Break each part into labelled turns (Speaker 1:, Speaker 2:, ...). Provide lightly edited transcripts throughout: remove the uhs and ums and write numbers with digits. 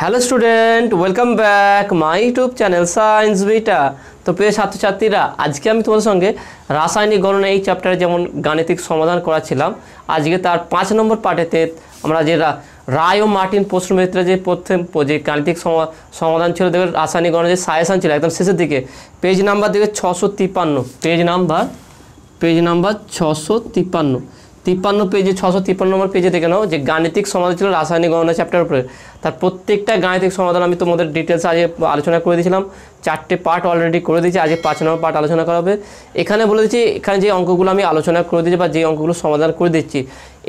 Speaker 1: Hello student, welcome back my YouTube channel science beta. তো প্রিয় ছাত্রছাত্রীরা, আজকে আমি তোমাদের সঙ্গে রাসায়নিক গণনা এই চ্যাপ্টারে যেমন গাণিতিক সমাধান করাছিলাম, আজকে তার 5 নম্বর পার্টেতে আমরা যে রায় ও মার্টিন প্রশ্নবিচিত্রা যে যে গাণিতিক সমাধান ছিল, দেখবে রাসায়নিক গণনা যে সাজেশন ছিল একদম শেষের দিকে, পেজ নাম্বার দেখবে 653, পেজ নাম্বার 653 পেজে 653 নম্বর পেজে দেখে নাও যে গাণিতিক সমাধান ছিল রাসায়নিক গণনা চ্যাপ্টার উপরে। তার প্রত্যেকটা গাণিতিক সমাধান আমি তোমাদের ডিটেলস আজকে আলোচনা করে দিয়েছিলাম। 4টে পার্ট অলরেডি করে দিয়েছি, আজকে 5 নম্বর পার্ট আলোচনা করা হবে। এখানে বলে দিচ্ছি, এখানে যে অঙ্কগুলো আমি আলোচনা করে দিচ্ছি বা যে অঙ্কগুলো সমাধান করে দিচ্ছি,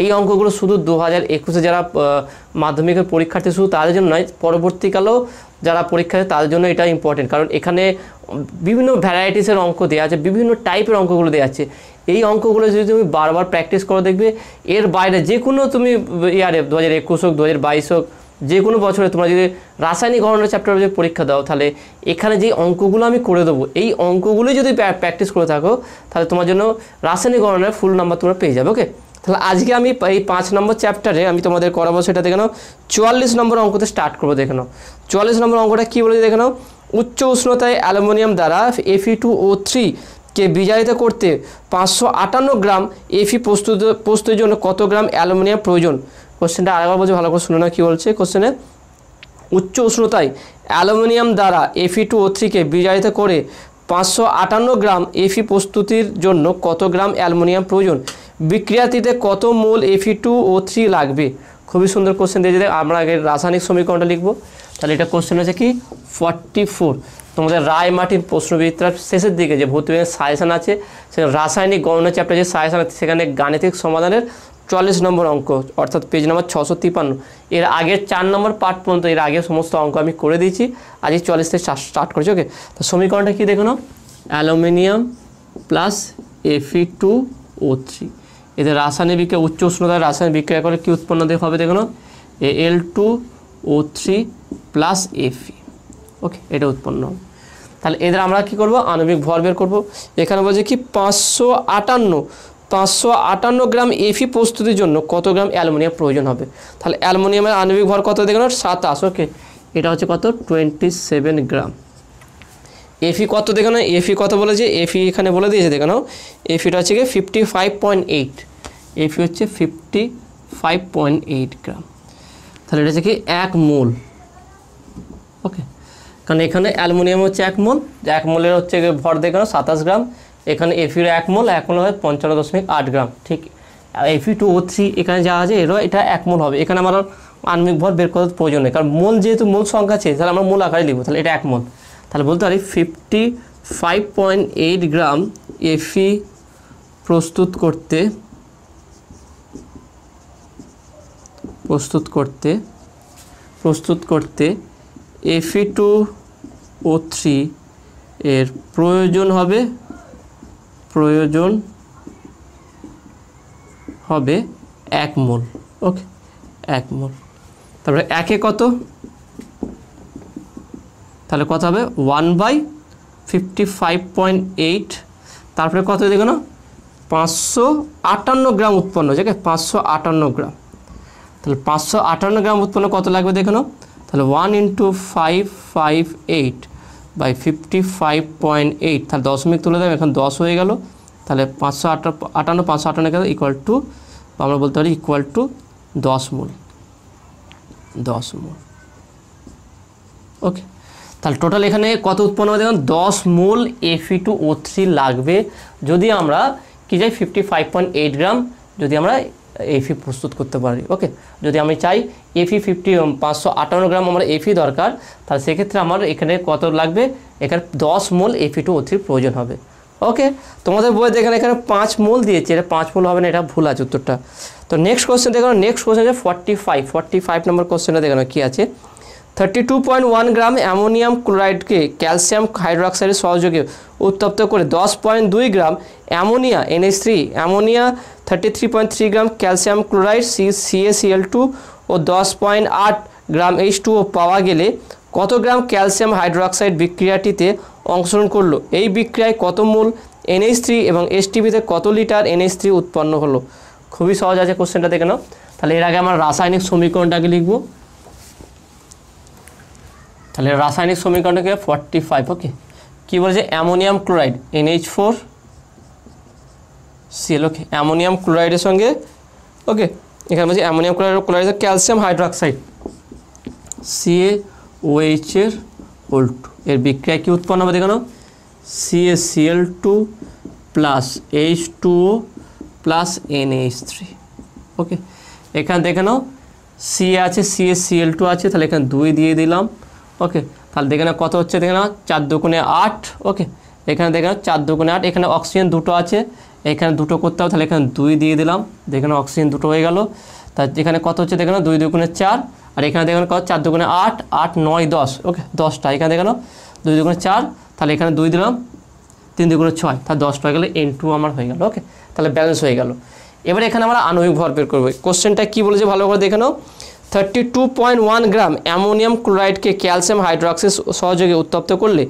Speaker 1: এই অঙ্কগুলো শুধু 2021-এ যারা মাধ্যমিকের পরীক্ষার্থী শুধু তাদের জন্য নয়, পরবর্তীকালেও যারা পরীক্ষা দেয় তাদের জন্য এটা ইম্পর্টেন্ট। কারণ এখানে বিভিন্ন ভ্যারাইটিসের অঙ্ক দেওয়া আছে, বিভিন্ন টাইপের অঙ্কগুলো দেওয়া আছে। এই অঙ্কগুলো যদি তুমি বারবার প্র্যাকটিস করো, দেখবে এর বাইরে যে কোনো তুমি ইয়ারে 2021 হোক 2022 হোক, যে কোনো বছরে তোমরা যদি রাসায়নিক গণনা চ্যাপ্টারে যদি পরীক্ষা দাও, তাহলে এখানে যে অঙ্কগুলো আমি করে দেবো, এই অঙ্কগুলোই যদি প্র্যাকটিস করে থাকো, তাহলে তোমার জন্য রাসায়নিক গণনার ফুল নাম্বার তোমরা পেয়ে যাবে। ওকে, তাহলে আজকে আমি এই 5 নম্বর চ্যাপ্টারে আমি তোমাদের করাবো, সেটা দেখে নাও 44 নম্বর অঙ্কতে স্টার্ট করবো। দেখে নাও 44 নম্বর অঙ্কটা কী বলেছে দেখে নাও। উচ্চ উষ্ণতায় অ্যালুমিনিয়াম দ্বারা Fe2O3 কে বিজারিত করতে 558 গ্রাম Fe প্রস্তুতির জন্য কত গ্রাম অ্যালুমিনিয়াম প্রয়োজন? কোশ্চেনটা আরেকবার বলছি, ভালো করে শুনে না কী বলছে কোশ্চেনে। উচ্চ উষ্ণতায় অ্যালুমিনিয়াম দ্বারা Fe2O3 কে বিজারিত করে 558 গ্রাম Fe প্রস্তুতির জন্য কত গ্রাম অ্যালুমিনিয়াম প্রয়োজন? বিক্রিয়াটিতে কত মোল Fe2O3 লাগবে? খুবই সুন্দর কোশ্চেন দিয়েছে। আমরা আগে রাসায়নিক সমীকরণটা লিখবো। তাহলে এটা কোশ্চেন হচ্ছে কি 44। তোমাদের রায় মার্টিন প্রশ্নবিচিত্রার শেষের দিকে যে ভৌতবিজ্ঞানের সাজেশন আছে, সেখানে রাসায়নিক গণনা চ্যাপ্টার যে সাজেশন আছে, সেখানে গাণিতিক সমাধানের 44 নম্বর অঙ্ক, অর্থাৎ পেজ নাম্বার 653। এর আগের 4 নম্বর পার্ট পর্যন্ত এর আগে সমস্ত অঙ্ক আমি করে দিয়েছি, আজকে 44 থেকে স্টার্ট করেছি। ওকে, তো সমীকরণটা কী দেখো না, অ্যালুমিনিয়াম প্লাস Fe2O3 এদের রাসায়নিক বিক্রিয়া, উচ্চ উষ্ণতায় রাসায়নিক বিক্রিয়া করে কী উৎপন্ন হবে দেখো না, Al2O3 প্লাস Fe। ওকে, এটা উৎপন্ন হবে। তাহলে এদের আমরা কী করবো, আণবিক ভর বের করবো। এখানে বলছে কি 558 গ্রাম Fe প্রস্তুতির জন্য কত গ্রাম অ্যালুমিনিয়াম প্রয়োজন হবে। তাহলে অ্যালুমিনিয়ামের আণবিক ভর কত দেখুন, 27। ওকে, এটা হচ্ছে কত, 27 গ্রাম। Fe কত দেখো না, Fe কত বলেছে, Fe এখানে বলে দিয়েছে দেখো না, Feটা হচ্ছে কি 55.8, Fe হচ্ছে 55.8 গ্রাম। তাহলে এটা হচ্ছে কি 1 মোল। ওকে, কারণ এখানে অ্যালুমিনিয়াম হচ্ছে 1 মোল, 1 মোলের হচ্ছে ভর দেখানো 27 গ্রাম। এখানে Feর 1 মোল হয় 55.8 গ্রাম। ঠিক Fe2O3 এখানে যা আছে এটা 1 মোল হবে। এখানে আমার আণবিক ভর বের করার প্রয়োজন নেই, কারণ মোল যেহেতু মূল সংখ্যা আছে, তাহলে আমরা মূল আকারে লিখবো। তাহলে এটা 1 মোল। তাহলে বলতে পারি 55.8 গ্রাম Fe প্রস্তুত করতে Fe2O3 এর প্রয়োজন হবে 1 মোল। ওকে, 1 মোল। তারপরে একে কত, তাহলে কত হবে 1/55.8। তারপরে কত দেখো না, 558 গ্রাম উৎপন্ন হচ্ছে। 558 গ্রাম। তাহলে 558 গ্রাম উৎপন্ন কত লাগবে দেখো না, তাহলে 1 × 558/55.8, তাহলে দশমিক তুলে দেবে, এখন 10 হয়ে গেল। তাহলে 558 গেল ইকুয়াল টু, আমরা বলতে পারি ইকুয়াল টু 10 মোল। ওকে, তাহলে টোটাল এখানে কত উৎপন্ন হবে দেখুন, 10 মোল Fe2O3 লাগবে যদি আমরা কি চাই 55.8 গ্রাম যদি আমরা Fe প্রস্তুত করতে পারি। ওকে, যদি আমি চাই Fe 558 গ্রাম আমার Fe দরকার, তাহলে সেক্ষেত্রে আমার এখানে কত লাগবে, এখানে 10 মোল Fe2O3 প্রয়োজন হবে। ওকে, তোমাদের বইয়ে দেখেন এখানে 5 মোল দিয়েছে, এটা 5 মোল হবে না, এটা ভুল আছে উত্তরটা। তো নেক্সট কোশ্চেন দেখো, নেক্সট কোশ্চেন আছে 45 নম্বর কোশ্চেনটা দেখানো কী আছে। 32.1 গ্রাম অ্যামোনিয়াম ক্লোরাইডকে ক্যালসিয়াম হাইড্রোক্সাইডের সহযোগে উত্তপ্ত করে 10.2 গ্রাম অ্যামোনিয়া NH3, অ্যামোনিয়া 33.3 গ্রাম ক্যালসিয়াম ক্লোরাইড CaCl2 ও 10.8 গ্রাম H2O পাওয়া গেলে কত গ্রাম ক্যালসিয়াম হাইড্রোক্সাইড বিক্রিয়াটিতে অংশগ্রহণ করলো? এই বিক্রিয়ায় কত মোল NH3 এবং HTPতে কত লিটার NH3 উৎপন্ন হলো? খুবই সহজ আছে কোশ্চেনটা দেখে নাও। তাহলে এর আগে আমরা রাসায়নিক সমীকরণটাকে লিখব। তাহলে রাসায়নিক সমীকরণটাকে 45 ওকে কি বলেছে অ্যামোনিয়াম ক্লোরাইড NH4Cl ওকে অ্যামোনিয়াম ক্লোরাইডের সঙ্গে ওকে এখানে বলছে ammonium chloride calcium hydroxide CaOH এর hold এর বিক্রিয়া কি উৎপন্ন হবে দেখো CaCl2 plus H2O plus NH3 ওকে এখানে দেখে নাও সি আছে CaCl2 আছে তাহলে এখানে 2 দিয়ে দিলাম ওকে তাহলে দেখে নাও কত হচ্ছে দেখে নাও 4 দুগুণে 8 ওকে এখানে দেখে নাও 4 দুগুণে 8 এখানে অক্সিজেন দুটো আছে এখানে দুটো করতে হবে তাহলে এখানে 2 দিয়ে দিলাম দেখে নাও অক্সিজেন দুটো হয়ে গেল তার এখানে কত হচ্ছে দেখে নাও 2 দুগুণে 4 আর এখানে দেখে নাও কত 4 দুগুণে 8 8 9 10 ওকে 10টা এখানে দেখে নাও 2 দুগুণে 4 তাহলে এখানে 2 দিলাম 3 দুগুণে 6 তাহলে 10 হয়ে গেলে N2 আমার হয়ে গেল ওকে তাহলে ব্যালেন্স হয়ে গেল এবার এখানে আমরা আণবিক ভর বের করব কোশ্চেনটা কি বলেছে ভালো করে দেখে নাও 32.1 গ্রাম অ্যামোনিয়াম ক্লোরাইডকে ক্যালসিয়াম হাইড্রোক্সাইড সহযোগে উত্তপ্ত করলে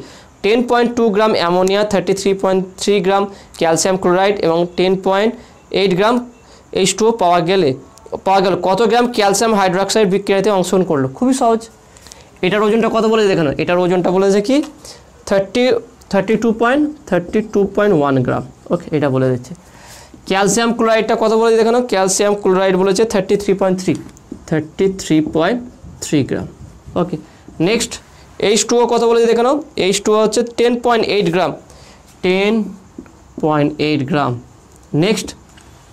Speaker 1: 10.2 গ্রাম অ্যামোনিয়া 33.3 গ্রাম ক্যালসিয়াম ক্লোরাইড এবং 10.8 গ্রাম H2O পাওয়া গেল কত গ্রাম ক্যালসিয়াম হাইড্রোক্সাইড বিক্রিয়াতে অংশগ্রহণ করলো খুবই সহজ এটার ওজনটা কত বলেছে দেখেন এটার ওজনটা বলেছে কি 32.1 গ্রাম ওকে এটা বলে দিচ্ছে ক্যালসিয়াম ক্লোরাইডটা কত বলেছে দেখেন ক্যালসিয়াম ক্লোরাইড বলেছে 33.3 গ্রাম ওকে নেক্সট H2O কত বলেছে দেখে নাও H2O হচ্ছে 10.8 গ্রাম 10.8 গ্রাম নেক্সট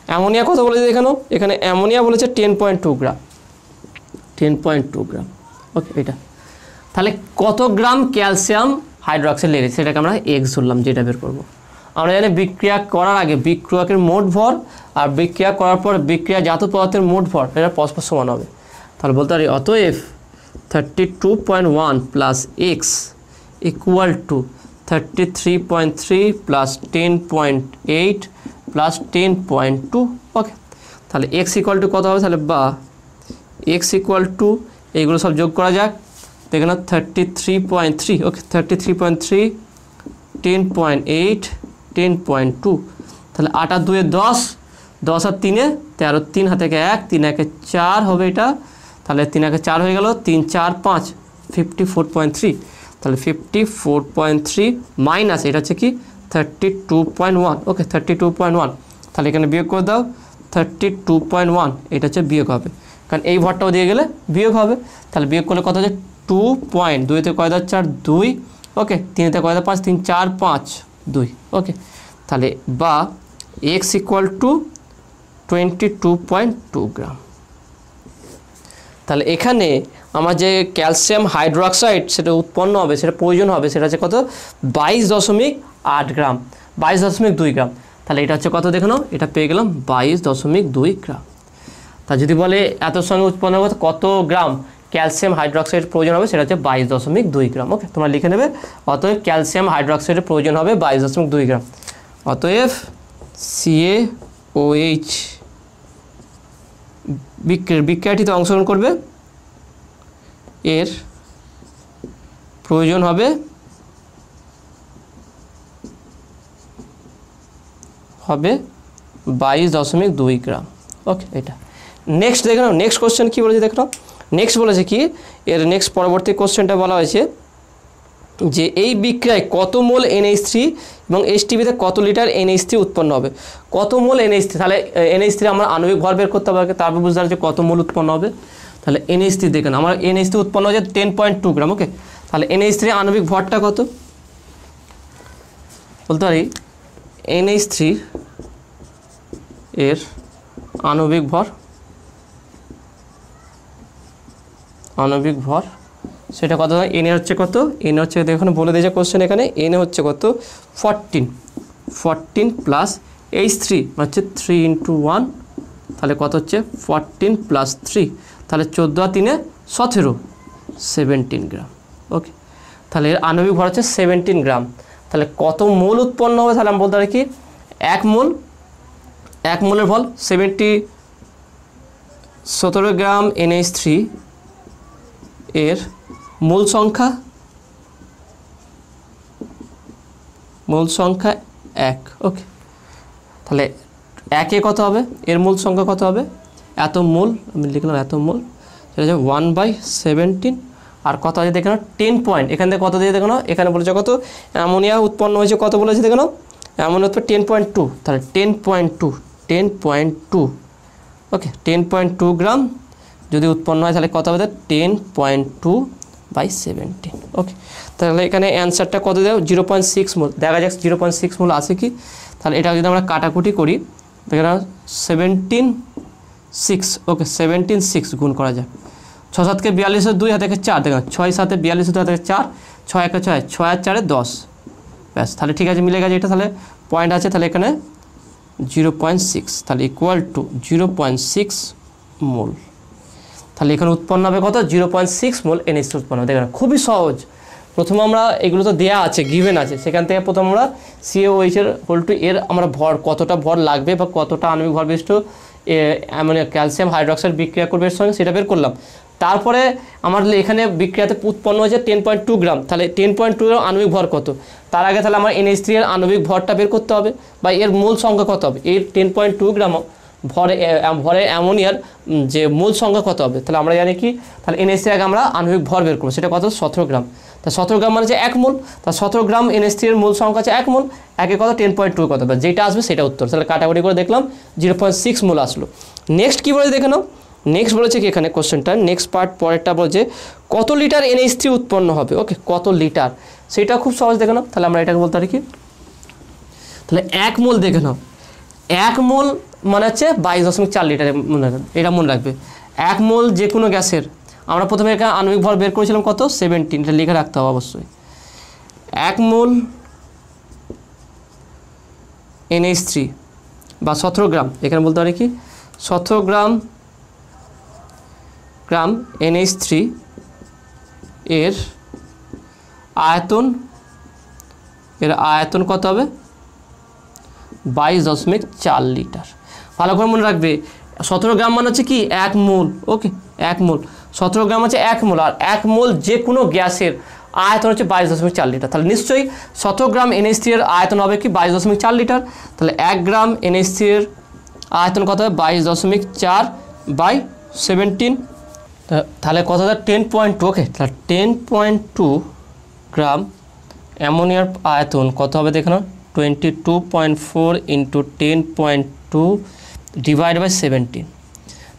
Speaker 1: অ্যামোনিয়া কত বলেছে দেখে নাও এখানে অ্যামোনিয়া বলেছে 10.2 গ্রাম 10.2 গ্রাম ওকে এটা তাহলে কত গ্রাম ক্যালসিয়াম হাইড্রোক্সাইড লেগেছে সেটাকে আমরা X ধরলাম যেটা বের করব আমরা জানি বিক্রিয়া করার আগে বিক্রিয়কের মোট ভর আর বিক্রিয়া করার পর বিক্রিয়াজাত পদার্থের মোট ভর এটা পরস্পর সমান হবে তাহলে বলতে পারি অতএব 32.1 plus X equal to 33.3 plus 10.8 plus 10.2 ওকে তাহলে X ইকুয়াল টু কত হবে তাহলে বা X ইকুয়াল টু এইগুলো সব যোগ করা যাক দেখে না 33.3 ওকে 33.3 10.8 10.2 তাহলে 8 আর 2 এ 10 10 আর 3 এ 13 3 হাতে 1 3 একে 4 হবে এটা তাহলে 3 একে 4 হয়ে গেল 3 4 5 54.3 তাহলে 54.3 মাইনাস এটা হচ্ছে কি 32.1 ওকে 32.1 তাহলে এখানে বিয়োগ করে দাও 32.1 এটা হচ্ছে বিয়োগ হবে কারণ এই ভরটাও দিয়ে গেলে বিয়োগ হবে তাহলে বিয়োগ করলে কত হচ্ছে 2 তে কয় দাও 4 2 ওকে 3 তে কয় দাও 5 3 4 5 2 ওকে তাহলে বা X ইকুয়াল টু 22.2 গ্রাম তাহলে এখানে আমার যে ক্যালসিয়াম হাইড্রোক্সাইড সেটা উৎপন্ন হবে সেটা প্রয়োজন হবে সেটা হচ্ছে কত 22.8 গ্রাম 22.2 গ্রাম তাহলে এটা হচ্ছে কত দেখো নাও এটা পেয়ে গেলাম 22.2 গ্রাম তা যদি বলে এত সঙ্গে উৎপন্ন হবে কত গ্রাম ক্যালসিয়াম হাইড্রোক্সাইড প্রয়োজন হবে সেটা হচ্ছে 22.2 গ্রাম ওকে তোমরা লিখে নেবে অতএব ক্যালসিয়াম হাইড্রোক্সাইডের প্রয়োজন হবে 22.2 গ্রাম অতএব CaOH বিক্রিয়াটিতে অংশগ্রহণ করবে এর প্রয়োজন হবে 22.2 গ্রাম ওকে এটা নেক্সট দেখো নেক্সট কোশ্চেন কি বলেছে দেখো নেক্সট বলেছে কি এর নেক্সট পরবর্তী কোশ্চেনটা বলা হয়েছে যে এই বিক্রিয়ায় কত মোল NH3 এবং HTBতে কত লিটার NH3 উৎপন্ন হবে কত মোল NH3 তাহলে NH3 আমরা আণবিক ভর বের করতে হবে তারপর বুঝতে হবে যে কত মোল উৎপন্ন হবে তাহলে NH3 দেখেন আমার NH3 উৎপন্ন হচ্ছে 10.2 গ্রাম ওকে তাহলে NH3 আণবিক ভরটা কত বলতে পারি NH3 এর আণবিক ভর সেটা কত এনে হচ্ছে কত এনে হচ্ছে দেখুন বলে দিয়েছে কোশ্চেন এখানে এনে হচ্ছে কত 14 প্লাস H3 হচ্ছে 3 × 1 তাহলে কত হচ্ছে 14 প্লাস 3 তাহলে 14 আর 3 17 17 গ্রাম ওকে তাহলে এর আণবিক ভর হচ্ছে 17 গ্রাম তাহলে কত মোল উৎপন্ন হবে তাহলে আমি বলতে পারি কি 1 মোলের ভর 17 গ্রাম NH3 এর মোল সংখ্যা 1 ওকে তাহলে 1 এ কত হবে এর মোল সংখ্যা কত হবে এত মোল আমি লিখলাম এত মোল সেটা হচ্ছে 1/17 আর কত আছে দেখে নাও 10 পয়েন্ট, এখান থেকে কত দিয়ে দেখে নাও, এখানে বলেছে কত অ্যামোনিয়া উৎপন্ন হয়েছে, কত বলেছে দেখে নাও অ্যামোনিয়া উৎপন্ন 10.2, তাহলে 10.2 ওকে 10.2 গ্রাম যদি উৎপন্ন হয় তাহলে কত হবে 10.2/17 ওকে। তাহলে এখানে অ্যান্সারটা কত দেয় 0.6 মোল, দেখা যাক 0.6 মোল আছে কি। তাহলে এটা যদি আমরা কাটাকুটি করি দেখে নাও 17.6 ওকে 17.6 গুণ করা যায়, 6 7 42 2 হাতে 4 দেখেন 6 7 42 2 হাতে 4 6 1 6 6 আর 4 10 ব্যাস, তাহলে ঠিক আছে মিলে গেছে এটা, তাহলে পয়েন্ট আছে, তাহলে এখানে 0.6 তাহলে ইকুয়াল টু 0.6 মোল। তাহলে এখানে উৎপন্ন হবে কত 0.6 মোল NH3 উৎপন্ন হবে। দেখেন খুবই সহজ, প্রথমে আমরা এগুলো তো দেওয়া আছে গিভেন আছে, সেখান থেকে প্রথম আমরা CaOH এর হোল টু এর আমরা ভর কতটা ভর লাগবে বা কতটা আণবিক ভর বিশিষ্ট মানে ক্যালসিয়াম হাইড্রোক্সাইড বিক্রিয়া করবে এর সঙ্গে সেটা বের করলাম। তারপরে আমার এখানে বিক্রিয়াতে উৎপন্ন হয়েছে 10.2 গ্রাম, তাহলে 10.2 এর আণবিক ভর কত, তার আগে তাহলে আমার NH3 এর আণবিক ভরটা বের করতে হবে বা এর মূল সংখ্যা কত হবে, এর 10.2 গ্রাম ভরে অ্যামোনিয়ার যে মূল সংখ্যা কত হবে, তাহলে আমরা জানি কি তাহলে NH3 আগে আমরা আণবিক ভর বের করবো, সেটা কত 17 গ্রাম, তা 17 গ্রাম মানে যে 1 মোল, তা 17 গ্রাম NH3 এর মূল সংখ্যা আছে 1 মোল, একে কত 10.2 কত হবে, যেটা আসবে সেটা উত্তর। তাহলে কাটাকুটি করে দেখলাম 0.6 মোল আসলো। নেক্সট কী বলে দেখে নাও, নেক্সট বলেছে কি এখানে কোশ্চেনটা নেক্সট পার্ট পরেরটা বলছে কত লিটার NH3 উৎপন্ন হবে ওকে, কত লিটার, সেটা খুব সহজ দেখে নাও। তাহলে আমরা এটাকে বলতে পারি কি, তাহলে 1 মোল দেখে নাও, 1 মোল মানে হচ্ছে 22.4 লিটার, মনে রাখবেন এটা মনে রাখবে। 1 মোল যে কোনো গ্যাসের আমরা প্রথমে এখানে আণবিক ভর বের করেছিলাম কত 17, এটা লিখে রাখতে হবে অবশ্যই। 1 মোল NH3 বা 17 গ্রাম, এখানে বলতে পারি কি 17 গ্রাম NH3 এর আয়তন কত হবে 22.4 লিটার। ভালো করে মনে রাখবে 17 গ্রাম মানে হচ্ছে কি 1 মোল ওকে, 1 মোল 17 গ্রাম হচ্ছে 1 মোল, আর 1 মোল যে কোনো গ্যাসের আয়তন হচ্ছে 22.4 লিটার, তাহলে নিশ্চয়ই 17 গ্রাম NH3 এর আয়তন হবে কি 22.4 লিটার, তাহলে 1 গ্রাম NH3 এর আয়তন কত হবে 22.4/17, তাহলে কত হবে 10.2 ওকে, তাহলে 10.2 গ্রাম অ্যামোনিয়ার আয়তন কত হবে দেখে নাও 22.4 ইন্টু 10.2 ডিভাইড বাই 17,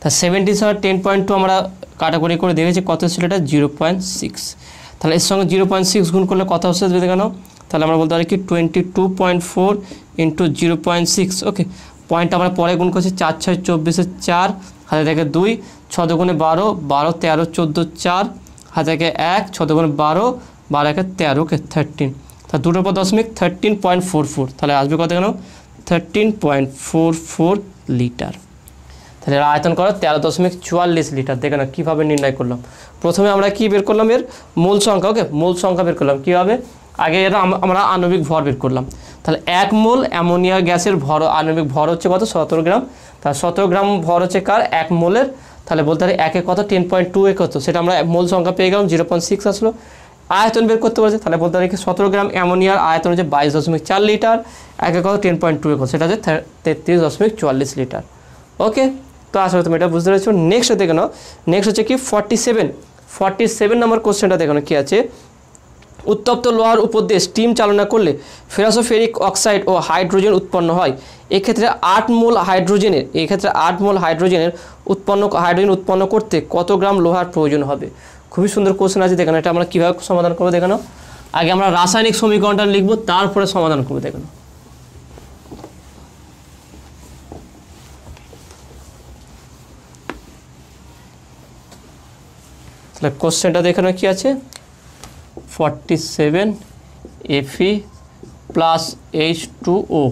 Speaker 1: তা 17 সহ 10.2 আমরা কাটাকুটি করে দেখেছি কত ছিল এটা 0.6, তাহলে এর সঙ্গে 0.6 গুণ করলে কত হচ্ছে দেখে নাও, তাহলে আমরা বলতে পারি কি 22.4 ইন্টু 0.6 ওকে, পয়েন্ট আমরা পরে গুণ করছি 4 6 24 4 হাতে থেকে 2 6 দুগুণে 12 12 13 14 4 হাতে থেকে 1 6 দুগুণে 12 12 একে 13 ওকে 13, তাহলে 2.13.44, তাহলে আসবে কত কেন 13.44 লিটার। তাহলে এর আয়তন করো 13.44 লিটার। দেখে না কীভাবে নির্ণয় করলাম, প্রথমে আমরা কি বের করলাম এর মূল সংখ্যা ওকে, মূল সংখ্যা বের করলাম কীভাবে, আগে এর আমরা আণবিক ভর বের করলাম, তাহলে 1 মোল অ্যামোনিয়া গ্যাসের ভর আণবিক ভর হচ্ছে কত 17 গ্রাম, তাহলে 17 গ্রাম ভর হচ্ছে কার 1 মোলের, তাহলে বলতে পারি একে কত 10.2 এ কত, সেটা আমরা মূল সংখ্যা পেয়ে গেলাম 0.6 আসলো। আয়তন বের করতে বলেছে, তাহলে বলতে পারি 17 গ্রাম অ্যামোনিয়ার আয়তন হচ্ছে 22.4 লিটার, একে কত 10.2 এ কত, সেটা হচ্ছে 33.44 লিটার ওকে। তো আসলে তুমি এটা বুঝতে পেরেছো। নেক্সট দেখে নাও, নেক্সট হচ্ছে কি 47 নম্বর কোশ্চেনটা দেখো কী আছে, উত্তপ্ত লোহার উপর দিয়ে স্টিম চালনা করলে ফেরাসোফেরিক অক্সাইড ও হাইড্রোজেন উৎপন্ন হয়, এক্ষেত্রে 8 মোল হাইড্রোজেনের উৎপন্ন করতে কত গ্রাম লোহার প্রয়োজন হবে। খুবই সুন্দর কোশ্চেন আছে, দেখেন এটা আমরা কীভাবে সমাধান করবো দেখেন। আগে আমরা রাসায়নিক সমীকরণটা লিখবো, তারপরে সমাধান করবো দেখেন। তাহলে কোশ্চেনটা দেখে নাও কী আছে 47 Fe প্লাস H2O,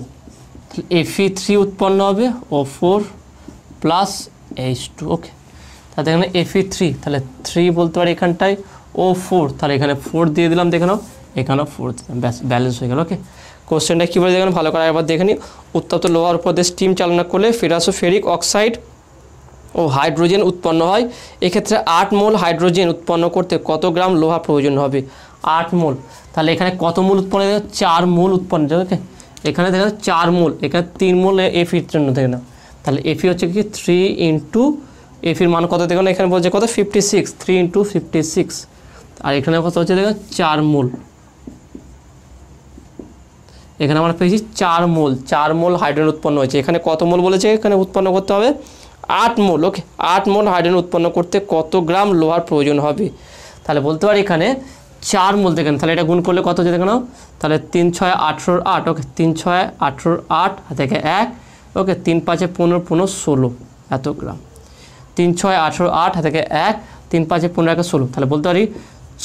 Speaker 1: Fe3 উৎপন্ন হবে O4 প্লাস H2 ওকে, তাহলে দেখেন Fe3, তাহলে 3 বলতে পারি এখানটায় O4, তাহলে এখানে 4 দিয়ে দিলাম দেখে নাও, এখানেও 4 দিলাম, ব্যাস ব্যালেন্স হয়ে গেল ওকে। কোশ্চেনটা কী বলে দেখেন ভালো করে একবার দেখে নিই, উত্তপ্ত লোহার উপর দিয়ে স্টিম চালনা করলে ফেরাসোফেরিক অক্সাইড ও হাইড্রোজেন উৎপন্ন হয়, এক্ষেত্রে 8 মোল হাইড্রোজেন উৎপন্ন করতে কত গ্রাম লোহা প্রয়োজন হবে। 8 মোল, তাহলে এখানে কত মোল উৎপন্ন, 4 মোল উৎপন্ন ওকে, এখানে দেখেন 4 মোল, এখানে 3 মোল Feর জন্য দেখে না, তাহলে Fe হচ্ছে কি 3 ইন্টু Feর মান কত দেখুন এখানে বলছে কত 56, 3 ইন্টু 56, আর এখানে কত হচ্ছে দেখো 4 মোল, এখানে আমরা পেয়েছি 4 মোল, 4 মোল হাইড্রোজেন উৎপন্ন হয়েছে। এখানে কত মোল বলেছে, এখানে উৎপন্ন করতে হবে 8 মোল। ওকে, 8 মোল হাইড্রোজেন উৎপন্ন করতে কত গ্রাম লোহার প্রয়োজন হবে? তাহলে বলতে পারি এখানে 4 মোল দেখেন, তাহলে এটা গুণ করলে কত হচ্ছে দেখে নাও, তাহলে 3 6 18 8, ওকে 3 6 18 8 থেকে 1, ওকে 3 5 15 15 16 এত গ্রাম, 3 6 18 8 থেকে 1, 3 5 15 1 16, তাহলে বলতে পারি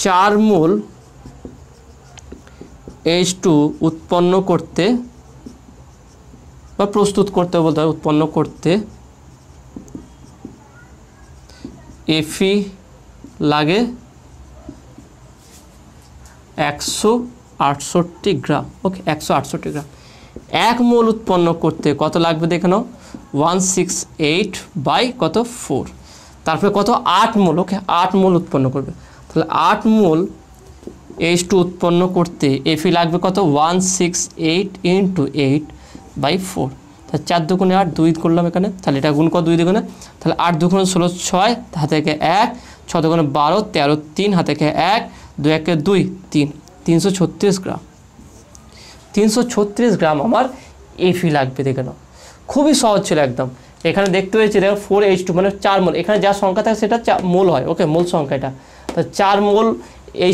Speaker 1: 4 মোল H2 উৎপন্ন করতে বা প্রস্তুত করতে বলতে হয়, উৎপন্ন করতে Fe লাগে 168 গ্রাম। ওকে 168 গ্রাম। 1 মোল উৎপন্ন করতে কত লাগবে দেখে নাও, 168 বাই কত 4, তারপরে কত 8 মোল। ওকে 8 মোল উৎপন্ন করবে, তাহলে 8 মোল H2 উৎপন্ন করতে Fe লাগবে কত, 168 ইন্টু 8 বাই 4, তাহলে 4 দুগুণে 8, 2 করলাম এখানে, তাহলে এটা গুণ কত 2 দুগুণে, তাহলে 8 দুগুণে 16 6, হাতে থেকে 1, 6 দুগুণে 12 13 3, হাতে থেকে 1 2 1 2 3, 336 গ্রাম। 336 গ্রাম আমার Fe লাগবে দেখে নাও, খুবই সহজ ছিল একদম। এখানে দেখতে পেয়েছি দেখো 4H2 মানে 4 মোল, এখানে যা সংখ্যা থাকে সেটা মোল হয়। ওকে মোল সংখ্যা এটা, তো 4 মোল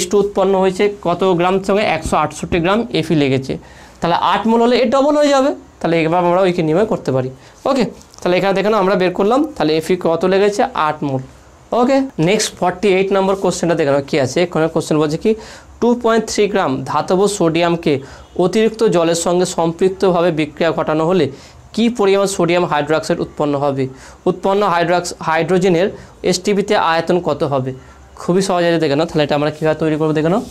Speaker 1: H2 উৎপন্ন হয়েছে কত গ্রাম সঙ্গে 168 গ্রাম Fe লেগেছে, তাহলে 8 মোল হলে এ ডবল হয়ে যাবে, তাহলে এবার আমরা ওইকে নিয়মে করতে পারি। ওকে তাহলে এখানে দেখে নাও আমরা বের করলাম, তাহলে Fe কত লেগেছে 8 মোল। ওকে নেক্সট 48 নম্বর কোশ্চেনটা দেখে নাও কী আছে। এখানে কোশ্চেন বলছে কি 2.3 গ্রাম ধাতব সোডিয়ামকে অতিরিক্ত জলের সঙ্গে সম্পৃক্তভাবে বিক্রিয়া ঘটানো হলে কি পরিমাণ সোডিয়াম হাইড্রোক্সাইড উৎপন্ন হবে? উৎপন্ন হাইড্রোজেনের এসটিপিতে আয়তন কত হবে? খুবই সহজ আছে দেখে নাও, তাহলে এটা আমরা কীভাবে তৈরি করবো দেখে নাও।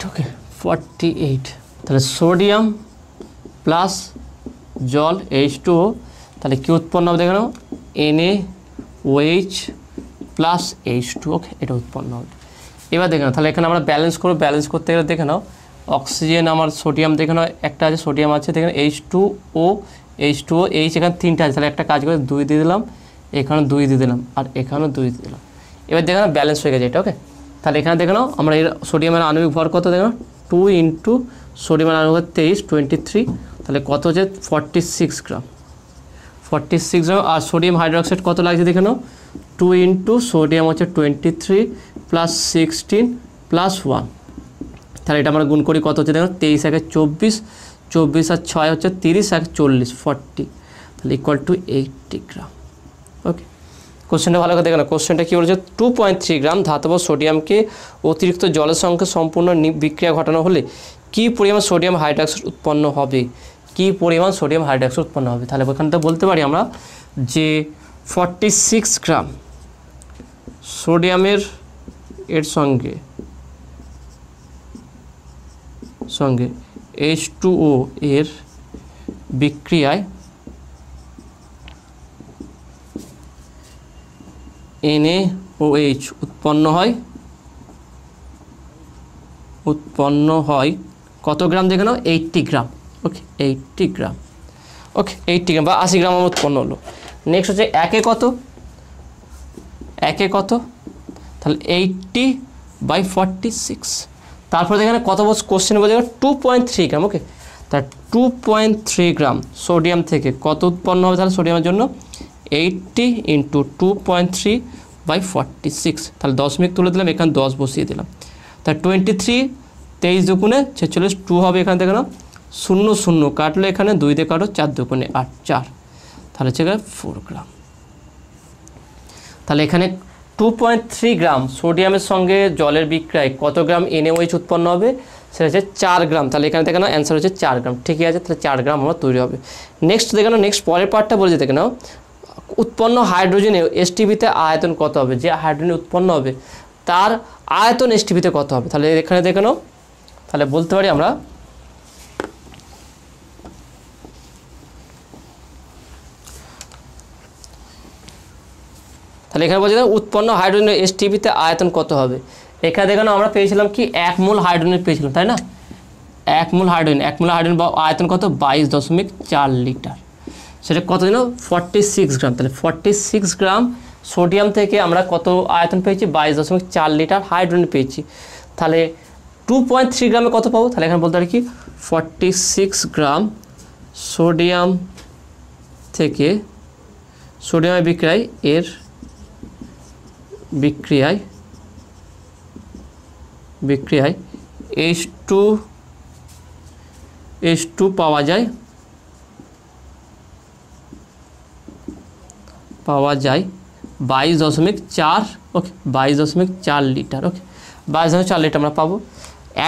Speaker 1: ওকে 48, তাহলে সোডিয়াম প্লাস জল H2O, তাহলে কী উৎপন্ন হবে দেখে নাও, NaOH প্লাস H2, ওকে এটা উৎপন্ন হবে। এবার দেখে নাও, তাহলে এখানে আমরা ব্যালেন্স করবো, ব্যালেন্স করতে গেলে দেখে নাও অক্সিজেন আমার সোডিয়াম দেখে নাও একটা আছে, সোডিয়াম আছে দেখে নাও H2O H এখানে 3টা আছে, তাহলে একটা কাজ করে 2 দিয়ে দিলাম, এখানে 2 দিয়ে দিলাম, আর এখানেও 2 দিয়ে দিলাম। এবার দেখে নাও ব্যালেন্স হয়ে গেছে এটা। ওকে তাহলে এখানে দেখে নাও আমরা এর সোডিয়ামের আণবিক ভর কত দেখে নাও, 2 ইন্টু সোডিয়ামের আণবিক ভর 23 23, তাহলে কত হচ্ছে 46 গ্রাম, 46 গ্রাম। আর সোডিয়াম হাইড্রোক্সাইড কত লাগছে দেখে নাও, 2 ইন্টু সোডিয়াম হচ্ছে 23 প্লাস 16 প্লাস 1, তাহলে এটা আমরা গুণ করি কত হচ্ছে দেখো 23 একে 24, 24 আর 6 হচ্ছে 30 আর 40 40, তাহলে ইকুয়াল টু 80 গ্রাম। ওকে কোশ্চেনটা ভালো করে দেখো না, কোশ্চেনটা কী বলেছে 2.3 গ্রাম ধাতব সোডিয়ামকে অতিরিক্ত জলের সঙ্গে সম্পূর্ণ বিক্রিয়া ঘটানো হলে কী পরিমাণ সোডিয়াম হাইড্রোক্সাইড উৎপন্ন হবে? কী পরিমাণ সোডিয়াম হাইড্রোক্সাইড উৎপন্ন হবে? তাহলে ওখান থেকে বলতে পারি আমরা যে 46 গ্রাম সোডিয়ামের এর সঙ্গে H2O এর বিক্রিয়ায় NaOH উৎপন্ন হয় কত গ্রাম দেখে নাও 80 গ্রাম। ওকে 80 গ্রাম, ওকে 80 গ্রাম বা 80 গ্রাম উৎপন্ন হলো। নেক্সট হচ্ছে একে কত, তাহলে 80/46, তারপরে দেখেন কত কোশ্চেন বলছে 2.3 গ্রাম। ওকে তার 2.3 গ্রাম সোডিয়াম থেকে কত উৎপন্ন হবে তাহলে সোডিয়ামের জন্য 80 ইন্টু 2.3/46, তাহলে 10 মিনিট তুলে দিলাম, এখানে 10 বসিয়ে দিলাম, তার 23 23 দুগুণে 46 2 হবে, এখানে দেখে নাও 0 0 কাটলো, এখানে 2 দিয়ে কাটো 4 দুগুণে 8 4, তাহলে হচ্ছে 4 গ্রাম। তাহলে এখানে 2.3 গ্রাম সোডিয়ামের সঙ্গে জলের বিক্রিয়ায় কত গ্রাম NaOH উৎপন্ন হবে? সেটা হচ্ছে 4 গ্রাম। তাহলে এখানে দেখে নাও অ্যান্সার হচ্ছে 4 গ্রাম। ঠিকই আছে, তাহলে 4 গ্রাম আমার তৈরি হবে। নেক্সট দেখে নাও, নেক্সট পরের পার্টটা বলেছে দেখে নাও উৎপন্ন হাইড্রোজেনে এসটিপিতে আয়তন কত হবে? যে হাইড্রোজেন উৎপন্ন হবে তার আয়তন এসটিপিতে কত হবে? তাহলে এখানে দেখে নাও, তাহলে বলতে পারি আমরা তাহলে এখানে বলছি উৎপন্ন হাইড্রোজেনের এসটিপিতে আয়তন কত হবে? এখানে দেখে নাও আমরা পেয়েছিলাম কি 1 মোল হাইড্রোজেন পেয়েছিলাম, তাই না? 1 মোল হাইড্রোজেন বা আয়তন কত 22.4 লিটার। সেটা কত যেন 46 গ্রাম। তাহলে 46 গ্রাম সোডিয়াম থেকে আমরা কত আয়তন পেয়েছি 22.4 লিটার হাইড্রোজেন পেয়েছি। তাহলে 2.3 গ্রামে কত পাবো, তাহলে এখানে বলতে পারি কি 46 গ্রাম সোডিয়াম থেকে সোডিয়ামের বিক্রিয়ায় H2 পাওয়া যায় 22.4 ওকে 22.4 লিটার। ওকে 22.4 লিটার আমরা পাবো।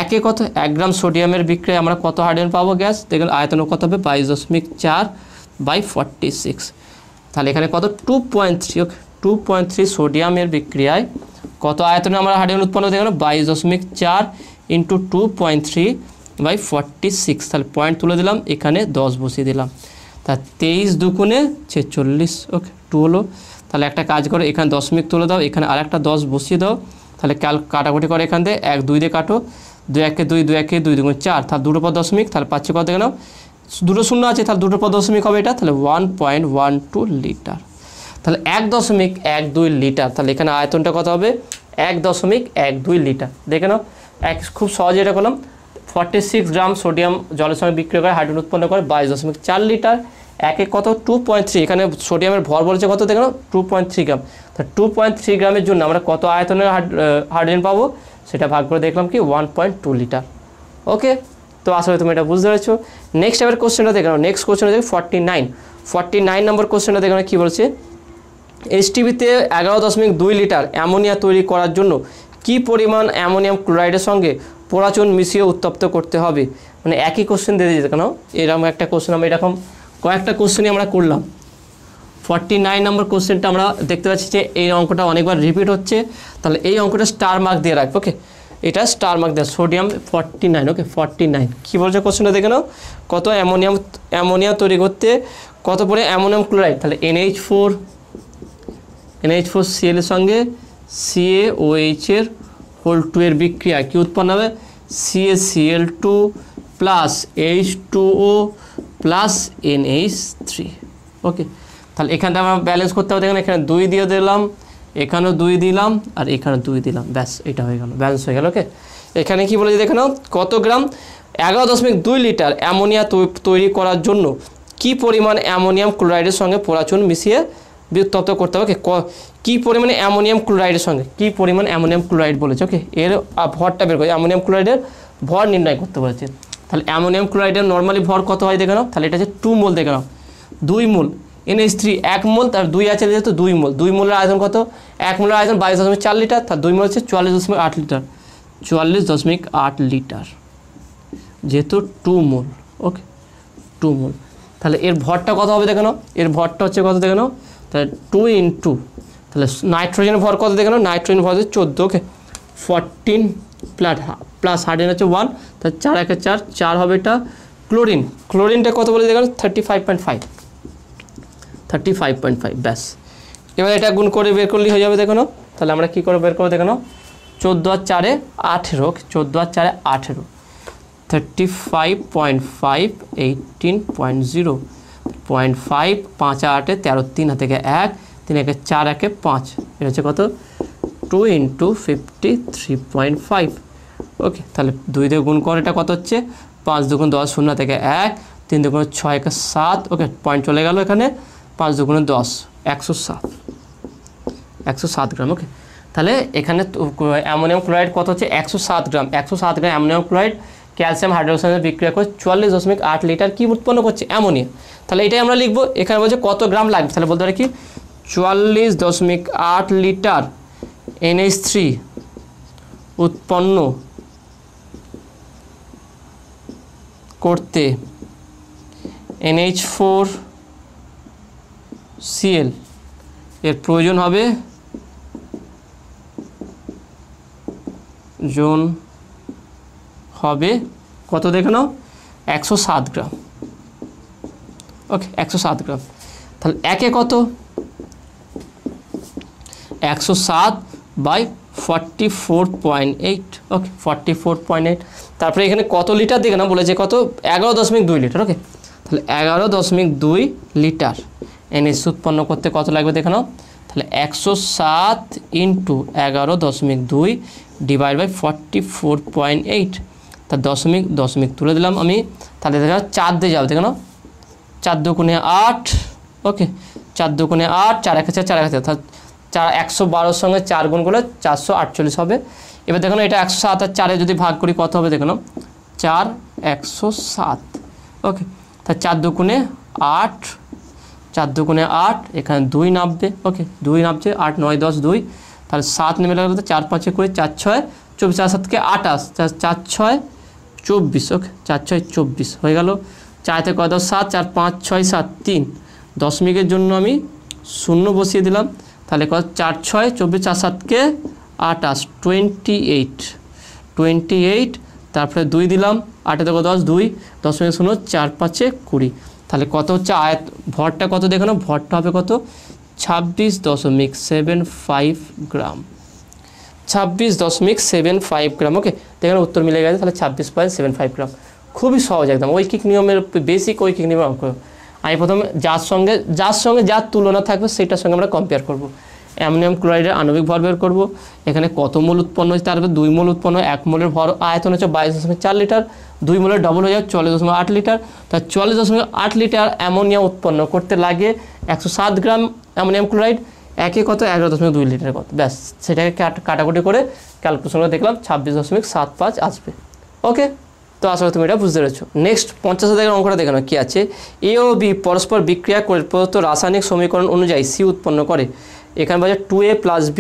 Speaker 1: একে কত 1 গ্রাম সোডিয়ামের বিক্রিয়ায় আমরা কত হাইড্রোজেন পাবো গ্যাস, দেখুন আয়তন কত হবে 22.4/46। তাহলে এখানে কত 2.3 ওকে 2.3 সোডিয়ামের বিক্রিয়ায় কত আয়তনে আমরা হাইড্রোজেন উৎপন্ন দেখুন 22.4 × 2.3/46। তাহলে পয়েন্ট তুলে দিলাম, এখানে 10 বসিয়ে দিলাম। তা 23 দুগুণে 46 ওকে 2 হলো। তাহলে একটা কাজ করো, এখানে দশমিক তুলে দাও, এখানে আরেকটা 10 বসিয়ে দাও। তাহলে কাটাকুটি করে এখান থেকে 1 2 দিয়ে কাটো, 2 1 2 2 1 2 2 4, তাহলে দুটোর পর দশমিক, তাহলে পাচ্ছি কত দেখে নাও, দুটো শূন্য আছে, তাহলে দুটোর পর দশমিক হবে এটা, তাহলে 1.12 লিটার। তাহলে 1.12 লিটার। তাহলে এখানে আয়তনটা কত হবে 1.12 লিটার। দেখে নাও খুব সহজে এটা করলাম। 46 গ্রাম সোডিয়াম জলের সঙ্গে বিক্রিয়া করে হাইড্রোজেন উৎপন্ন করে 22.4 লিটার। একে কত 2.3, এখানে সোডিয়ামের ভর বলেছে কত দেখো 2.3 গ্রাম। তা 2.3 গ্রামের জন্য আমরা কত আয়তনের হাইড্রোজেন পাবো সেটা ভাগ করে দেখলাম কি 1.2 লিটার। ওকে, তো আসলে তুমি এটা বুঝতে পেরেছো। নেক্সট এবার কোশ্চেনটা দেখো, নেক্সট কোশ্চেনটা দেখো 49 নম্বর কোশ্চেনটা দেখো কি বলছে, এইচটিভিতে 11.2 লিটার অ্যামোনিয়া তৈরি করার জন্য কি পরিমাণ অ্যামোনিয়াম ক্লোরাইডের সঙ্গে পোড়াচুন মিশিয়ে উত্তপ্ত করতে হবে। মানে একই কোশ্চেন দিয়ে দিয়েছে কেন, এরকম একটা কোশ্চেন আমরা এরকম কয়েকটা কোশ্চেনই আমরা করলাম। 49 নম্বর কোশ্চেনটা আমরা দেখতে পাচ্ছি যে এই অঙ্কটা অনেকবার রিপিট হচ্ছে, তাহলে এই অঙ্কটা স্টার মার্ক দিয়ে রাখবো। ওকে, এটা স্টার মার্ক দেওয়া, সোডিয়াম 49। ওকে 49 কী বলছে কোশ্চেনটা দেখে নাও, কত অ্যামোনিয়া তৈরি করতে কত পরে অ্যামোনিয়াম ক্লোরাইড, তাহলে NH4Cl এর সঙ্গে CaOH এর হোল 2 এর বিক্রিয়া কি উৎপন্ন হবে CaCl2 plus H2O plus NH3। ওকে, তাহলে এখানটা আমরা ব্যালেন্স করতে হবে, দেখেন এখানে 2 দিয়ে দিলাম, এখানেও 2 দিলাম, আর এখানে 2 দিলাম, ব্যাস এটা হয়ে গেল, ব্যালেন্স হয়ে গেল। ওকে, এখানে কি বলেছে দেখে নাও, কত গ্রাম 11.2 লিটার অ্যামোনিয়া তৈরি করার জন্য কি পরিমাণ অ্যামোনিয়াম ক্লোরাইডের সঙ্গে পোড়াচুন মিশিয়ে উত্তপ্ত করতে হবে। ওকে, কী পরিমাণে অ্যামোনিয়াম ক্লোরাইডের সঙ্গে কী পরিমাণ অ্যামোনিয়াম ক্লোরাইড বলেছে। ওকে, এর ভরটা বের করে অ্যামোনিয়াম ক্লোরাইডের ভর নির্ণয় করতে বলেছে। তাহলে অ্যামোনিয়াম ক্লোরাইডের নর্মালি ভর কত হয় দেখে নাও, তাহলে এটা হচ্ছে 2 মোল দেখে নাও, 2 মোল, NH3 1 মোল, তার 2 আছে যেহেতু 2 মোল, 2 মোলের আয়তন কত, 1 মোলের আয়তন 22.4 লিটার, তার 2 মোল হচ্ছে 44.8 লিটার, 44.8 লিটার যেহেতু 2 মোল। ওকে 2 মোল, তাহলে এর ভরটা কত হবে দেখে নাও, এর ভরটা হচ্ছে কত দেখে নাও, তাহলে 2 × তাহলে নাইট্রোজেনের ভর কত দেখে নাও, নাইট্রোজেন ভর হচ্ছে 14। ওকে 14 প্লাস হাইড্রোজেন হচ্ছে 1, তাহলে 4 1 4 হবে এটা। ক্লোরিনটা কত বলে দেখো 35.5, ব্যাস। এবার এটা গুণ করে বের করলেই হয়ে যাবে দেখো নাও। তাহলে আমরা কী করে বের করবো দেখো নাও, 14 আর 4 18, 14 আর 4 18, 35.5 18.0, 0.5 5 8 13, 3 থেকে 1, 3 1 4 1 5, এটা হচ্ছে কত 2 × 53.5। ওকে, তাহলে 2 দিয়ে গুণ করে এটা কত হচ্ছে 5 2 10, 0 থেকে 1, 3 2 6 1 7। ওকে, পয়েন্ট চলে গেল এখানে, 5 2 10, 107 গ্রাম। ওকে, তাহলে এখানে অ্যামোনিয়াম ক্লোরাইড কত হচ্ছে 107 গ্রাম। 107 গ্রাম অ্যামোনিয়াম ক্লোরাইড ক্যালসিয়াম হাইড্রোক্সাইডের বিক্রিয়া করে 44.8 লিটার কি উৎপন্ন করছে অ্যামোনিয়া। তাহলে এটাই আমরা লিখবো, এখানে বলছে কত গ্রাম লাগবে, তাহলে বলতে পারি কি 44.8 লিটার NH3 উৎপন্ন করতে NH4Cl এর প্রয়োজন হবে কত দেখে নাও 107 গ্রাম। ওকে 107 গ্রাম, তাহলে একে কত 107/44.8। ওকে 44.8, তারপরে এখানে কত লিটার দেখে না বলেছে কত 11.2 লিটার। ওকে, তাহলে 11.2 লিটার NH উৎপন্ন করতে কত লাগবে দেখে নাও। তাহলে 107 ইন্টু 11.2 ডিভাইড বাই 44.8, তা দশমিক তুলে দিলাম আমি। তাহলে দেখা 4 দিয়ে যাবে দেখে নাও, 4 দুগুণে 8, ওকে 4 দুগুণে 8, 4 1 4 1 4, 112 সঙ্গে 4 গুণ করলে 448 হবে। এবার দেখো এটা 107 আর 4 যদি ভাগ করি কত হবে দেখো, 4 107, ওকে। তাহলে 4 দুগুণে 8, 4 দুগুণে 8, এখানে 2 নামবে, ওকে 2 নামছে, 8 9 10 2, তাহলে 7 নেমে লাগলো, 4 5 করে 4 6 24, 4 7 কে 28, 4 6 24, ওকে 4 6 24 হয়ে গেল। 4 থেকে 7, 4 5 6 7 3, দশমিকের জন্য আমি 0 বসিয়ে দিলাম। তাহলে কত 4 6 24, 4 7 কে 28, 28, তারপরে 2 দিলাম, 8 থেকে 10 2, 10.0 4 5 20, তাহলে কত হচ্ছে আয়ত ভরটা কত দেখো না, ভরটা হবে কত 26.75 গ্রাম, 26.75 গ্রাম, ওকে। দেখেন উত্তর মিলে গেছে, তাহলে 26.75 গ্রাম। খুবই সহজ একদম, ঐকিক নিয়মের বেসিক ঐকিক নিয়মের অঙ্ক। আমি প্রথমে যার সঙ্গে যার তুলনা থাকবে সেটার সঙ্গে আমরা কম্পেয়ার করব। অ্যামোনিয়াম ক্লোরাইডের আণবিক ভর বের করব, এখানে কত মোল উৎপন্ন হচ্ছে, তারপরে 2 মোল উৎপন্ন, 1 মোলের ভর আয়তন হচ্ছে 22.4 লিটার, 2 মোলের ডবল হয়ে যাবে 44.8 লিটার। তা 44.8 লিটার অ্যামোনিয়া উৎপন্ন করতে লাগে 107 গ্রাম অ্যামোনিয়াম ক্লোরাইড, একে কত 11.2 লিটার কত, ব্যাস সেটাকে কাটাকুটি করে ক্যালকুলেশন করে দেখলাম 26.75 আসবে, ওকে। তো আসলে তুমি এটা বুঝতে পেরেছো। নেক্সট 50 দাগের অঙ্কটা দেখানো কি আছে, এ ও বি পরস্পর বিক্রিয়া করে প্রদত্ত রাসায়নিক সমীকরণ অনুযায়ী সি উৎপন্ন করে। এখানে বলছে 2A + B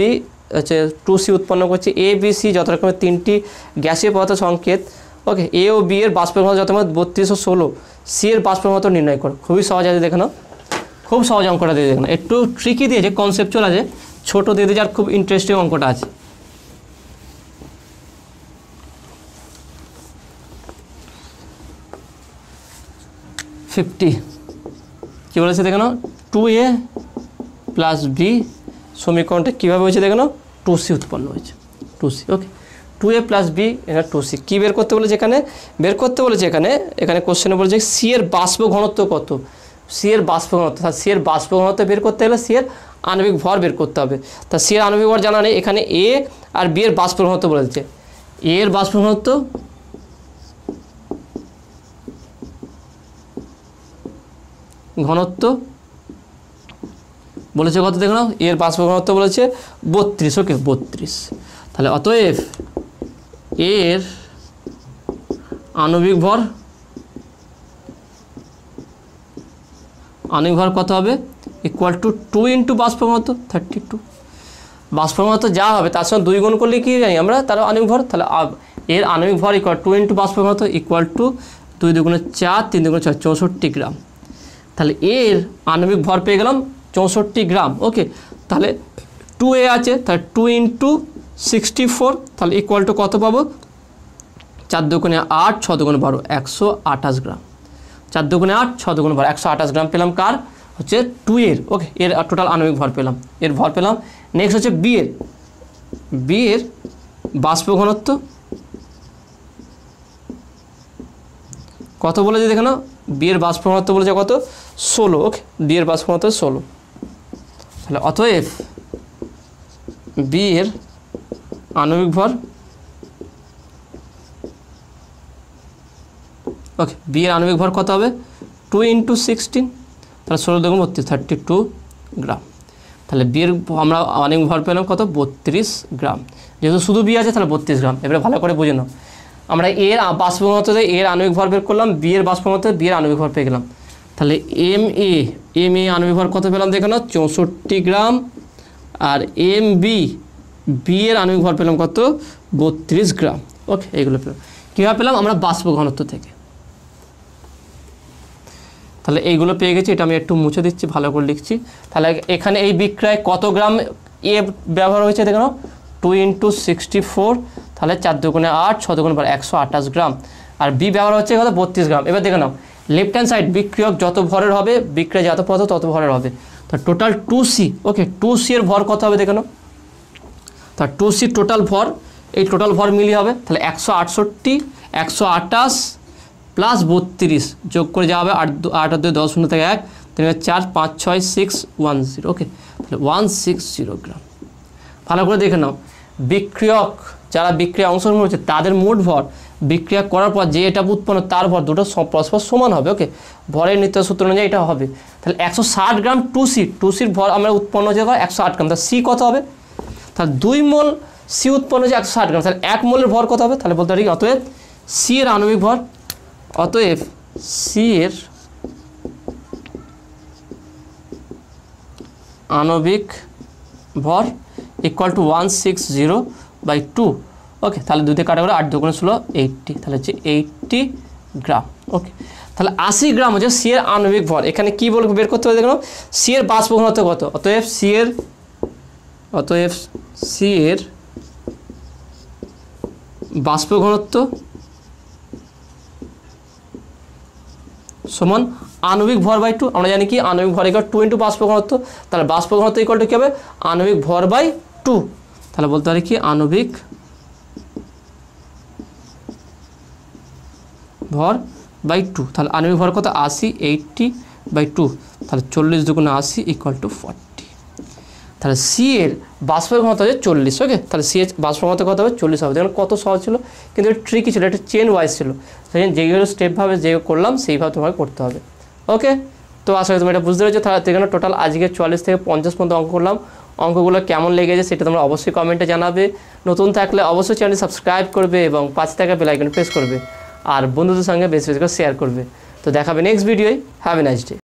Speaker 1: হচ্ছে 2C উৎপন্ন করছে। এ বি সি যত রকমের 3টি গ্যাসীয় পদার্থ সংকেত, ওকে। এ ও বি এর বাষ্প ঘনত্ব যত 32 ও 16, সি এর বাষ্প ঘনত্ব নির্ণয় করো। খুবই সহজ আছে দেখানো, খুব সহজ অঙ্কটা দিয়ে দেখুন, একটু ট্রিকি দিয়েছে, কনসেপচুয়াল আছে, ছোটো দিয়ে দিয়েছে আর খুব ইন্টারেস্টিং অঙ্কটা আছে। কী বলেছে দেখো, 2A + B সমীকরণটা কীভাবে হয়েছে দেখো, 2C উৎপন্ন হয়েছে, 2C, ওকে। 2A + B এখানে 2C কী বের করতে বলেছে, এখানে কোশ্চেনে বলেছে সি এর বাষ্প ঘনত্ব কত, সি এর বাষ্প ঘনত্ব। সি এর বাষ্প ঘনত্ব বের করতে গেলে সি এর আণবিক ভর বের করতে হবে। তা সি এর আণবিক ভর জানা নেই, এখানে এ আর বি এর বাষ্প ঘনত্ব বলেছে। এ এর বাষ্প ঘনত্ব বলেছে কত দেখো, এর বাষ্প ঘনত্ব বলেছে 32, ওকে 32। তাহলে অতএব এর আণবিক ভর কত হবে, = 2 ইন্টু বাষ্প ঘনত্ব 32। বাষ্প ঘনত্ব যা হবে তার সঙ্গে 2 গুণ করলে কি জানি আমরা, তার আণবিক ভর। তাহলে এর আণবিক ভর = 2 ইন্টু বাষ্প ঘনত্ব = 2 দুগুণে 4, 3 দুগুণে 6, 64 গ্রাম। তাহলে এর আণবিক ভর পেয়ে গেলাম 64 গ্রাম, ওকে। তাহলে 2A আছে, তাহলে 2 ইন্টু 64, তাহলে = কত পাবো, 4 দুগুণে 8, 6 দুগুণে 12, 128 গ্রাম। 4 দুগুণে 8, 6 দুগুণে 12, 128 গ্রাম পেলাম কার, হচ্ছে 2 এর, ওকে। এর টোটাল আণবিক ভর পেলাম, এর ভর পেলাম। নেক্সট হচ্ছে বি এর বাষ্প ঘনত্ব কত বলেছে দেখে নাও, বি এর বাষ্প ঘনত্ব বলেছে কত 16, ওকে। বি এর বাষ্প ঘনত্ব 16। তাহলে অতএব বি এর আণবিক ভর, ওকে, বি এর আণবিক ভর কত হবে 2 ইন্টু 16, তাহলে 16 দুগুণ 32, 32 গ্রাম। তাহলে বি এর আমরা আণবিক ভর পেলাম কত 32 গ্রাম। যেহেতু শুধু বি আছে তাহলে 32 গ্রাম। এবারে ভালো করে বুঝে নাও, আমরা এর বাষ্প ঘনত্বতে এর আণবিক ভর বের করলাম, বি এর বাষ্প ঘনত্বে বি এর আণবিক ভর পেয়ে গেলাম। তাহলে এম এ আণবিক ভর কত পেলাম দেখো না 64 গ্রাম, আর বি এর আণবিক ভর পেলাম কত 32 গ্রাম, ওকে। এইগুলো পেলাম কীভাবে পেলাম, আমরা বাষ্প ঘনত্ব থেকে। তাহলে এইগুলো পেয়ে গেছি, এটা আমি একটু মুছে দিচ্ছি, ভালো করে লিখছি। তাহলে এখানে এই বিক্রয় কত গ্রাম এ ব্যবহার হয়েছে দেখো, 2 ইন্টু 64, তাহলে 4 দুগুণে 8, 6 দুগুণে 12, 128 গ্রাম। আর বি ব্যবহার হচ্ছে কত 32 গ্রাম। এবার দেখে নাও, লেফট হ্যান্ড সাইড বিক্রিয়ক যত ভরের হবে, বিক্রিয়া যত পদার্থ তত ভরের হবে। তা টোটাল 2C, ওকে। 2C এর ভর কত হবে দেখে নাও, তা 2C টোটাল ভর, এই টোটাল ভর মিলিয়ে হবে। তাহলে 168, 128, প্লাস 32 যোগ করে যাওয়া হবে 8 আর 2 10 শূন্য থেকে 1 3 4 5 6 610 ওকে, তাহলে 160 গ্রাম। ভালো করে দেখে নাও, বিক্রিয়ক যারা বিক্রিয়া অংশগ্রহণ করছে তাদের মোট ভর বিক্রিয়া করার পর যে এটা উৎপন্ন তার ভর দুটো পরস্পর সমান হবে। ওকে, ভরের নির্ণয় সূত্র অনুযায়ী এটা হবে। তাহলে 160 গ্রাম 2C ভর আমরা উৎপন্ন হচ্ছে 108 গ্রাম, তাহলে সি কত হবে? তাহলে 2 মোল সি উৎপন্ন হচ্ছে 160 গ্রাম, তাহলে 1 মোলের ভর কত হবে? তাহলে বলতে পারি অতএব সি এর আণবিক ভর, অতএব সি এর আণবিক ভর ইকুয়াল টু 160/2। ওকে, তাহলে 2 দিয়ে কাটা করে 8 2 16 80, তাহলে হচ্ছে 80 গ্রাম। ওকে, তাহলে 80 গ্রাম হচ্ছে সি এর আণবিক ভর। এখানে কি বলবো বের করতে হবে দেখো, সি এর বাষ্প ঘনত্ব কত? অতএব সি এর বাষ্প ঘনত্ব সমান আণবিক ভর বাই 2। আমরা জানি কি আণবিক ভর ইকুয়াল 2 × বাষ্প ঘনত্ব, তাহলে বাষ্প ঘনত্ব ইকুয়াল টু কী হবে? আণবিক ভর বাই 2। তাহলে বলতে পারি কি আণবিক ভর বাই 2। তাহলে আণবিক ভর কত? 80 80/2, তাহলে 40 2 80 ইকুয়াল টু 40। তাহলে সি এর বাষ্প ঘনত্ব হচ্ছে 40। ওকে, তাহলে সি এর বাষ্প ঘনত্ব কত হবে? 40 হবে। দেখুন কত সহজ ছিল, কিন্তু এটা ট্রিকি ছিল, এটা চেন ওয়াইজ ছিল। সেই যেগুলো স্টেপভাবে যে করলাম সেইভাবে তোমাকে করতে হবে। ওকে, তো আশা করি তুমি এটা বুঝতে পেরেছো। তাহলে এখানে টোটাল আজকে 44 থেকে 50 পর্যন্ত অঙ্ক করলাম। অঙ্কগুলো কেমন লেগেছে সেটা তোমরা অবশ্যই কমেন্টে জানাবে। নতুন থাকলে অবশ্যই চ্যানেল সাবস্ক্রাইব করবে এবং পাশে থাকা বেল আইকন প্রেস করবে, আর বন্ধুদের সঙ্গে বেশি বেশি করে শেয়ার করবে। তো দেখাবে নেক্সট ভিডিওয়। Have a nice day.